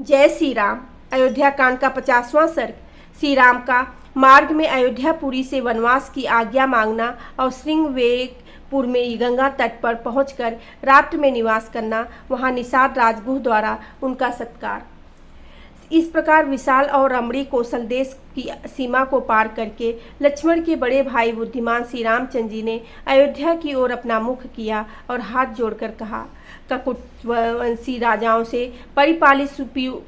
जय श्री राम। अयोध्या कांड का 50वां सर्ग। श्री राम का मार्ग में अयोध्यापुरी से वनवास की आज्ञा मांगना और श्रृंगवेरपुर में गंगा तट पर पहुंचकर रात्र में निवास करना, वहां निषाद राजगुह द्वारा उनका सत्कार। इस प्रकार विशाल और रमणी कौशल देश की सीमा को पार करके लक्ष्मण के बड़े भाई बुद्धिमान श्री रामचंद्र जी ने अयोध्या की ओर अपना मुख किया और हाथ जोड़कर कहा, ककुटवंशी राजाओं से परिपालित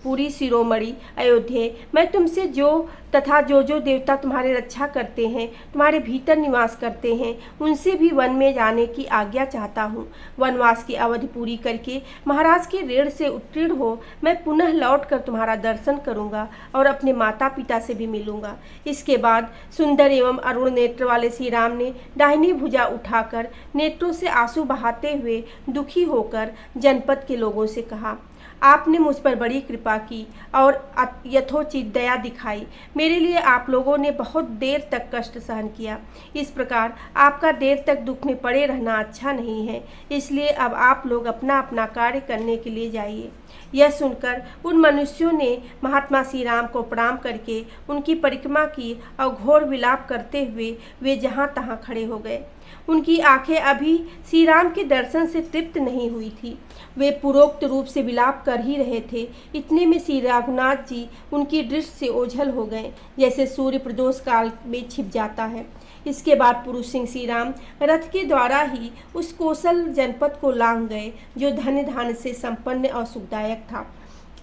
पूरी शिरोमणि अयोध्या, मैं तुमसे जो देवता तुम्हारे रक्षा करते हैं, तुम्हारे भीतर निवास करते हैं, उनसे भी वन में जाने की आज्ञा चाहता हूँ। वनवास की अवधि पूरी करके महाराज के ऋण से उत्तीर्ण हो मैं पुनः लौटकर तुम्हारा दर्शन करूँगा और अपने माता पिता से भी मिलूंगा। इसके बाद सुंदर एवं अरुण नेत्र वाले श्री राम ने दाहिनी भुजा उठाकर नेत्रों से आंसू बहाते हुए दुखी होकर जनपद के लोगों से कहा, आपने मुझ पर बड़ी कृपा की और यथोचित दया दिखाई। मेरे लिए आप लोगों ने बहुत देर तक कष्ट सहन किया। इस प्रकार आपका देर तक दुख में पड़े रहना अच्छा नहीं है, इसलिए अब आप लोग अपना अपना कार्य करने के लिए जाइए। यह सुनकर उन मनुष्यों ने महात्मा श्री राम को प्रणाम करके उनकी परिक्रमा की और घोर विलाप करते हुए वे जहाँ तहाँ खड़े हो गए। उनकी आंखें अभी श्री राम के दर्शन से तृप्त नहीं हुई थी। वे पूर्वोक्त रूप से विलाप कर ही रहे थे। इतने में श्री रघुनाथ जी उनकी दृष्टि से ओझल हो गए, जैसे सूर्य प्रदोष काल में छिप जाता है। इसके बाद पुरुष सिंह श्री राम रथ के द्वारा ही उस कौशल जनपद को लांघ गए, जो धन्य धान्य से संपन्न और सुखदायक था।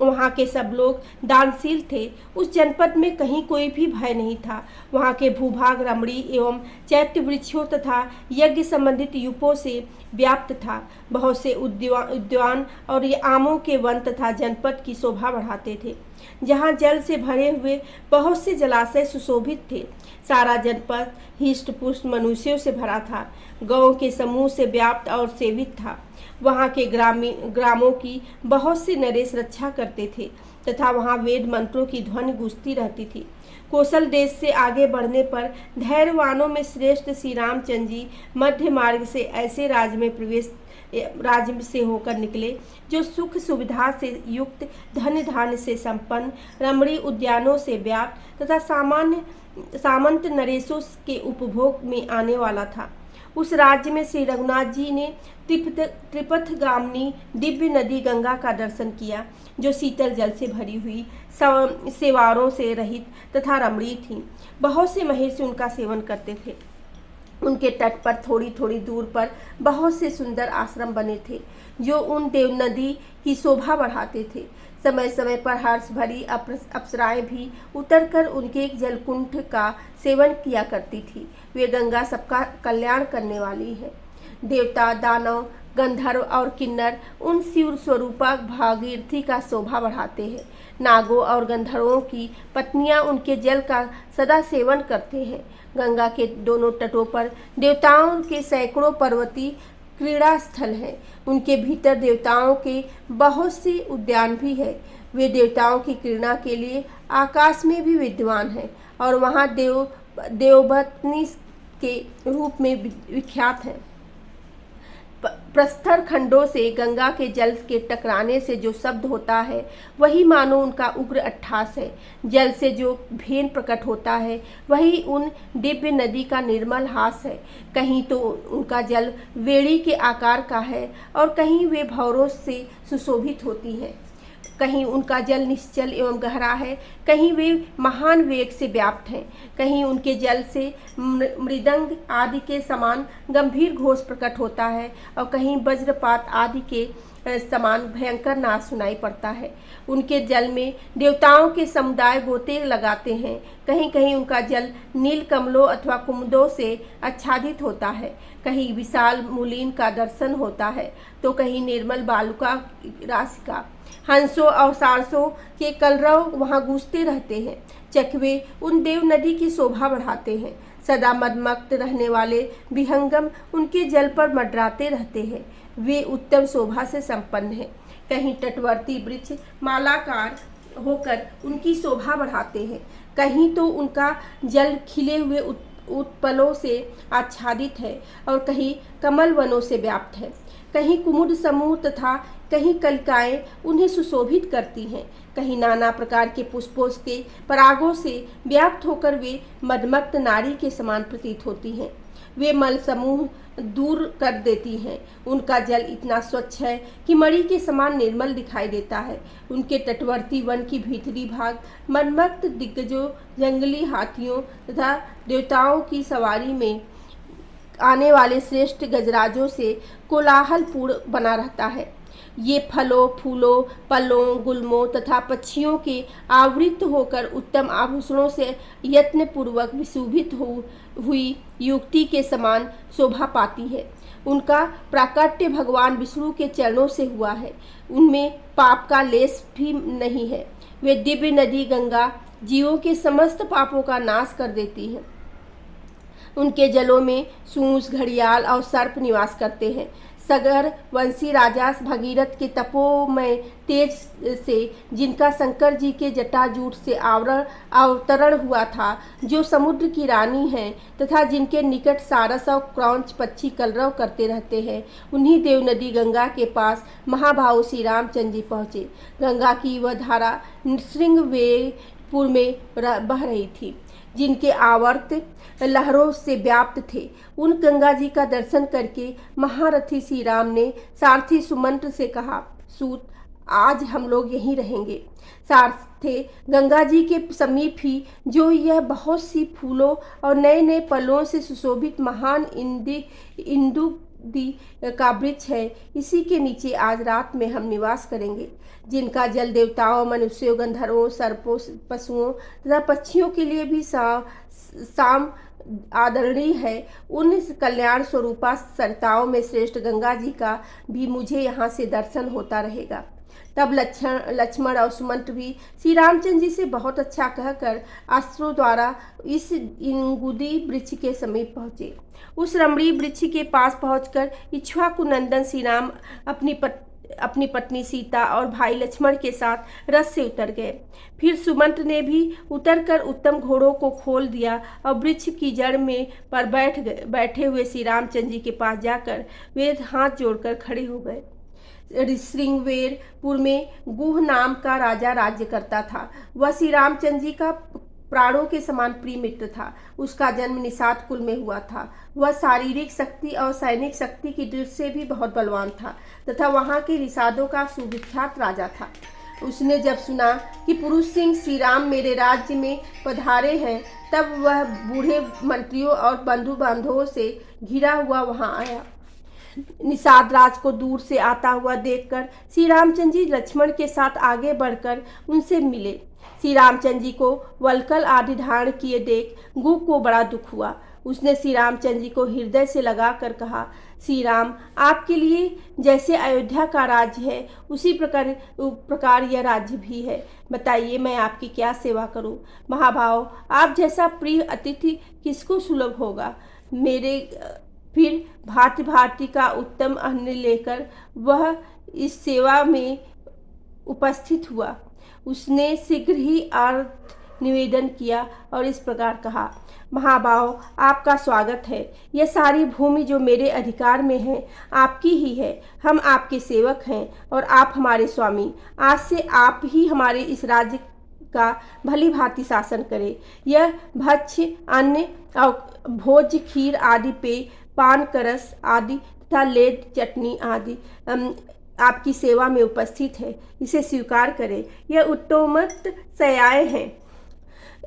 वहाँ के सब लोग दानशील थे। उस जनपद में कहीं कोई भी भय नहीं था। वहाँ के भूभाग रमणी एवं चैत्य वृक्षों तथा यज्ञ संबंधित यूपों से व्याप्त था। बहुत से उद्यान और ये आमों के वन तथा जनपद की शोभा बढ़ाते थे। जहाँ जल से भरे हुए बहुत से जलाशय सुशोभित थे। सारा जनपद हिष्ट पुष्ट मनुष्यों से भरा था। गौों के समूह से व्याप्त और सेवित था। वहाँ के ग्रामों की बहुत से नरेश रक्षा करते थे तथा वहाँ वेद मंत्रों की ध्वनि गूंजती रहती थी। कौशल देश से आगे बढ़ने पर धैर्यवानों में श्रेष्ठ श्री रामचंद्र जी मध्य मार्ग से ऐसे राज्य से होकर निकले, जो सुख सुविधा से युक्त, धन धान्य से संपन्न, रमणी उद्यानों से व्याप्त तथा सामंत नरेशों के उपभोग में आने वाला था। उस राज्य में श्री रघुनाथ जी ने त्रिपथगामिनी दिव्य नदी गंगा का दर्शन किया, जो शीतल जल से भरी हुई, सेवारों से रहित तथा रमणीय थी। बहुत से महिषी उनका सेवन करते थे। उनके तट पर थोड़ी थोड़ी दूर पर बहुत से सुंदर आश्रम बने थे, जो उन देव नदी की शोभा बढ़ाते थे। समय समय पर हर्ष भरी अप्सराएं भी उतरकर उनके जलकुंठ का सेवन किया करती थी। वे गंगा सबका कल्याण करने वाली है। देवता, दानव, गंधर्व और किन्नर उन शिव स्वरूपा भागीरथी का शोभा बढ़ाते हैं। नागों और गंधर्वों की पत्नियां उनके जल का सदा सेवन करते हैं। गंगा के दोनों तटों पर देवताओं के सैकड़ों पर्वतीय क्रीड़ा स्थल हैं। उनके भीतर देवताओं के बहुत से उद्यान भी है। वे देवताओं की क्रीड़ा के लिए आकाश में भी विद्यमान हैं और वहाँ देवपत्नी के रूप में विख्यात हैं। प्रस्तर खंडों से गंगा के जल के टकराने से जो शब्द होता है, वही मानो उनका उग्र अट्ठास है। जल से जो भेन प्रकट होता है, वही उन दिव्य नदी का निर्मल हास है। कहीं तो उनका जल वेड़ी के आकार का है और कहीं वे भंवरों से सुशोभित होती हैं। कहीं उनका जल निश्चल एवं गहरा है, कहीं वे महान वेग से व्याप्त हैं। कहीं उनके जल से मृदंग आदि के समान गंभीर घोष प्रकट होता है और कहीं वज्रपात आदि के समान भयंकर नाद सुनाई पड़ता है। उनके जल में देवताओं के समुदाय गोते लगाते हैं। कहीं कहीं उनका जल नील कमलों अथवा कुमुदों से आच्छादित होता है। कहीं विशाल मूलीन का दर्शन होता है तो कहीं निर्मल बालुका राशि का। हंसों और सारसों के कलरव वहाँ गूंजते रहते हैं। चकवे उन देव नदी की शोभा बढ़ाते हैं। सदा मदमस्त रहने वाले विहंगम उनके जल पर मंडराते रहते हैं। वे उत्तम शोभा से संपन्न हैं। कहीं तटवर्ती वृक्ष मालाकार होकर उनकी शोभा बढ़ाते हैं, कहीं तो उनका जल खिले हुए उत्पलों से आच्छादित है और कहीं कमल वनों से व्याप्त है। कहीं कुमुद समूह तथा कहीं कलिकाएं उन्हें सुशोभित करती हैं। कहीं नाना प्रकार के पुष्पों के परागों से व्याप्त होकर वे मदमस्त नारी के समान प्रतीत होती हैं। वे मल समूह दूर कर देती हैं। उनका जल इतना स्वच्छ है कि मणि के समान निर्मल दिखाई देता है। उनके तटवर्ती वन की भीतरी भाग मदमस्त दिग्गजों, जंगली हाथियों तथा देवताओं की सवारी में आने वाले श्रेष्ठ गजराजों से कोलाहलपूर्ण बना रहता है। ये फलों, फूलों, पलों, गुल्मों तथा पक्षियों के आवृत होकर उत्तम आभूषणों से यत्नपूर्वक विशोभित हुई युक्ति के समान शोभा पाती है। उनका प्राकट्य भगवान विष्णु के चरणों से हुआ है। उनमें पाप का लेश भी नहीं है। वे दिव्य नदी गंगा जीवों के समस्त पापों का नाश कर देती है। उनके जलों में सूंस, घड़ियाल और सर्प निवास करते हैं। सगर वंशी राजा भगीरथ के तपोमय तेज से, जिनका शंकर जी के जटाजूट से अवतरण हुआ था, जो समुद्र की रानी हैं तथा जिनके निकट सारस और क्रौंच पक्षी कलरव करते रहते हैं, उन्हीं देव नदी गंगा के पास महाभाव श्री रामचंद्र जी पहुँचे। गंगा की वह धारा नृसिंहवेरपुर में बह रही थी, जिनके आवर्त लहरों से व्याप्त थे। उन गंगा जी का दर्शन करके महारथी श्री राम ने सारथी सुमंत्र से कहा, सूत, आज हम लोग यहीं रहेंगे। सारथे गंगा जी के समीप ही जो यह बहुत सी फूलों और नए नए पलों से सुशोभित महान इंदुदी का वृक्ष है, इसी के नीचे आज रात में हम निवास करेंगे, जिनका जल देवताओं, मनुष्यों, गंधर्वों, सर्पों, पशुओं तथा पक्षियों के लिए भी साम आदरणीय है। उन कल्याण स्वरूपा सरिताओं में श्रेष्ठ गंगा जी का भी मुझे यहाँ से दर्शन होता रहेगा। तब लक्ष्मण और सुमंत्र भी श्री रामचंद्र जी से बहुत अच्छा कहकर अस्त्रों द्वारा इस इंगुदी वृक्ष के समीप पहुँचे। उस रमणीय वृक्ष के पास पहुंचकर इक्ष्वाकु नंदन श्री राम अपनी पत्नी सीता और भाई लक्ष्मण के साथ रथ से उतर गए। फिर सुमंत्र ने भी उतरकर उत्तम घोड़ों को खोल दिया और वृक्ष की जड़ में पर बैठे हुए श्री रामचंद्र जी के पास जाकर वे हाथ जोड़कर खड़े हो गए। श्रृंगवेरपुर में गुह नाम का राजा राज्य करता था। वह श्री रामचंद्र जी का प्राणों के समान प्रिय मित्र था। उसका जन्म निषाद कुल में हुआ था। वह शारीरिक शक्ति और सैनिक शक्ति की दृष्टि से भी बहुत बलवान था तथा वहाँ के निषादों का सुविख्यात राजा था। उसने जब सुना कि पुरुष सिंह श्री राम मेरे राज्य में पधारे हैं, तब वह बूढ़े मंत्रियों और बंधु बांधवों से घिरा हुआ वहाँ आया। निषाद राज को दूर से आता हुआ देखकर श्री रामचंद्र जी लक्ष्मण के साथ आगे बढ़कर उनसे मिले। श्री रामचंद्र जी को वल्कल आदि धारण किए देख गुह को बड़ा दुख हुआ। उसने श्री रामचंद्र जी को हृदय से लगाकर कहा, श्री राम, आपके लिए जैसे अयोध्या का राज्य है, उसी प्रकार यह राज्य भी है। बताइए, मैं आपकी क्या सेवा करूं? महाभाव, आप जैसा प्रिय अतिथि किसको सुलभ होगा? मेरे फिर भांति भांति का उत्तम अन्न लेकर वह इस सेवा में उपस्थित हुआ। उसने शीघ्र ही अर्घ निवेदन किया और इस प्रकार कहा, महाभाव, आपका स्वागत है। यह सारी भूमि जो मेरे अधिकार में है आपकी ही है। हम आपके सेवक हैं और आप हमारे स्वामी। आज से आप ही हमारे इस राज्य का भली भांति शासन करें। यह भक्ष्य, अन्न और भोज्य, खीर आदि पेय, पान करस आदि तथा लेद चटनी आदि आपकी सेवा में उपस्थित है। इसे स्वीकार करें। यह उत्तमोत्तम शैयाएं हैं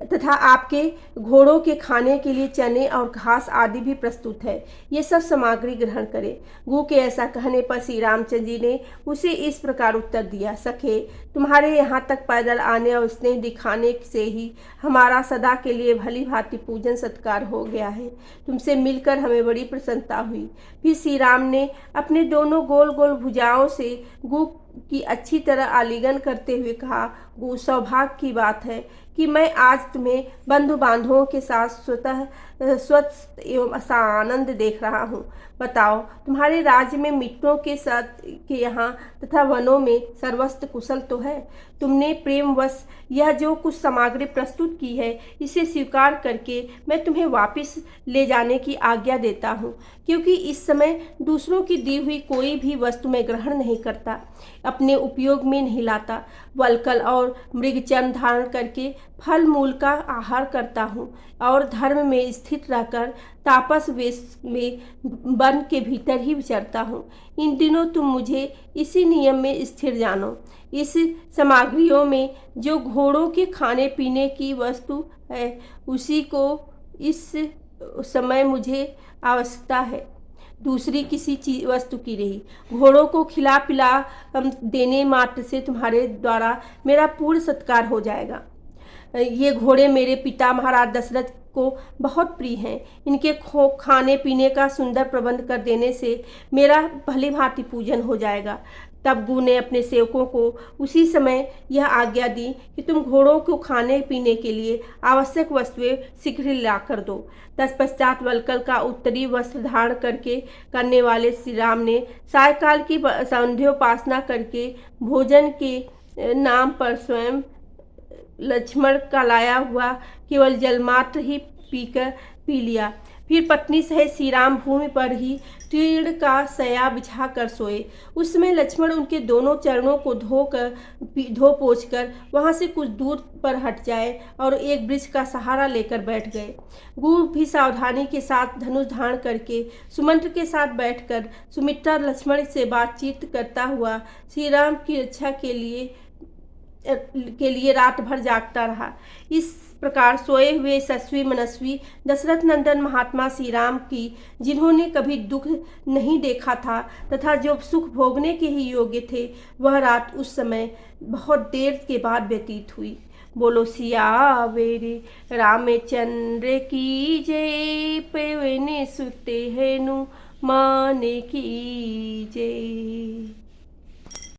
तथा आपके घोड़ों के खाने के लिए चने और घास आदि भी प्रस्तुत है। ये सब सामग्री ग्रहण करें। गुह के ऐसा कहने पर श्री रामचंद्र जी ने उसे इस प्रकार उत्तर दिया, सखे, तुम्हारे यहाँ तक पैदल आने और स्नेह दिखाने से ही हमारा सदा के लिए भली भांति पूजन सत्कार हो गया है। तुमसे मिलकर हमें बड़ी प्रसन्नता हुई। फिर श्री राम ने अपने दोनों गोल गोल भुजाओं से गुह की अच्छी तरह आलिंगन करते हुए कहा, गुह, सौभाग्य की बात है कि मैं आज तुम्हें बंधु बांधवों के साथ स्वतः स्वस्थ एवं आनंद देख रहा हूँ। बताओ, तुम्हारे राज्य में मित्रों के साथ के यहाँ तथा वनों में सर्वस्व कुशल तो है? तुमने प्रेमवश यह जो कुछ सामग्री प्रस्तुत की है, इसे स्वीकार करके मैं तुम्हें वापस ले जाने की आज्ञा देता हूँ, क्योंकि इस समय दूसरों की दी हुई कोई भी वस्तु मैं ग्रहण नहीं करता, अपने उपयोग में नहीं लाता। वल्कल और मृगचर्म धारण करके फल मूल का आहार करता हूँ और धर्म में स्थित रहकर तापस वेश में वन के भीतर ही विचरता हूँ। इन दिनों तुम मुझे इसी नियम में स्थिर जानो। इस सामग्रियों में जो घोड़ों के खाने पीने की वस्तु है, उसी को इस समय मुझे आवश्यकता है, दूसरी किसी चीज वस्तु की नहीं। घोड़ों को खिला पिला देने मात्र से तुम्हारे द्वारा मेरा पूर्ण सत्कार हो जाएगा। ये घोड़े मेरे पिता महाराज दशरथ को बहुत प्रिय हैं। इनके खाने पीने का सुंदर प्रबंध कर देने से मेरा भली भांति पूजन हो जाएगा। तब गु ने अपने सेवकों को उसी समय यह आज्ञा दी कि तुम घोड़ों को खाने पीने के लिए आवश्यक वस्तुएं शीघ्र ला कर दो। तत्पश्चात वल्कल का उत्तरी वस्त्र धारण करने वाले श्री राम ने सायकाल की संध्योपासना करके भोजन के नाम पर स्वयं लक्ष्मण का लाया हुआ केवल जलमात्र ही पी लिया। फिर पत्नी सहित श्री राम भूमि पर ही तीर्ण का सया बिछा कर सोए। उस समय लक्ष्मण उनके दोनों चरणों को धो पोंछ कर वहां से कुछ दूर पर हट जाए और एक वृक्ष का सहारा लेकर बैठ गए। गुरु भी सावधानी के साथ धनुष धारण करके सुमंत्र के साथ बैठकर सुमित्रा लक्ष्मण से बातचीत करता हुआ श्री राम की रक्षा के लिए रात भर जागता रहा। इस प्रकार सोए हुए यशस्वी मनस्वी दशरथ नंदन महात्मा श्री राम की, जिन्होंने कभी दुख नहीं देखा था तथा जो सुख भोगने के ही योग्य थे, वह रात उस समय बहुत देर के बाद व्यतीत हुई। बोलो सियावेरी रामचंद्र की जय, पवन सुते हेनु माने की जय।